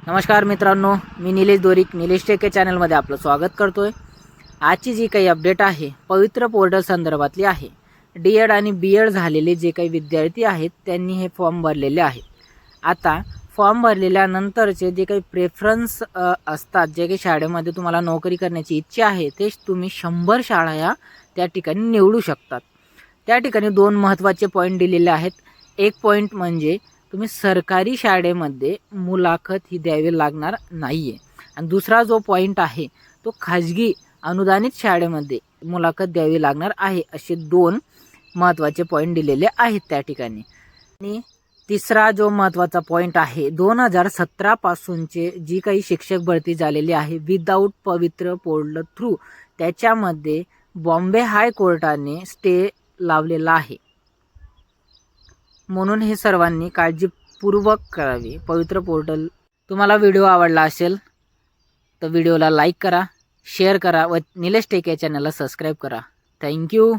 नमस्कार मित्रांनो, मी निलेश दोरिक निलेश टेके चॅनलमध्ये आपलं स्वागत करतोय। आजची जी काही अपडेट आहे पवित्र पोर्टल संदर्भातली आहे। डी.एड आणि बी.एड झालेले जे काही विद्यार्थी आहेत त्यांनी हे फॉर्म भरलेले आहेत। आता फॉर्म भरलेल्यानंतरचे जे काही प्रेफरन्स असतात, जे काही शाळेमध्ये तुम्हाला नोकरी करण्याची इच्छा आहे ते तुम्ही 100 शाळा या त्या ठिकाणी निवडू शकतात। त्या ठिकाणी दोन महत्त्वाचे पॉईंट दिलेले आहेत। एक पॉईंट म्हणजे तुम्ही सरकारी शाळेमध्ये मुलाखत ही द्यावी लागणार नाही आहे, आणि दुसरा जो पॉईंट आहे तो खाजगी अनुदानित शाळेमध्ये मुलाखत द्यावी लागणार आहे। असे दोन महत्त्वाचे पॉईंट दिलेले आहेत त्या ठिकाणी। आणि तिसरा जो महत्त्वाचा पॉईंट आहे, 2017 पासूनचे जी काही शिक्षक भरती झालेली आहे विदाऊट पवित्र पोर्टल थ्रू, त्याच्यामध्ये बॉम्बे हायकोर्टाने स्टे लावलेला आहे। म्हणून हे सर्वांनी काळजीपूर्वक करावे पवित्र पोर्टल। तुम्हाला व्हिडिओ आवडला असेल तर व्हिडिओला लाईक करा, शेअर करा व निलेश टेके चॅनलला सबस्क्राईब करा। थँक्यू।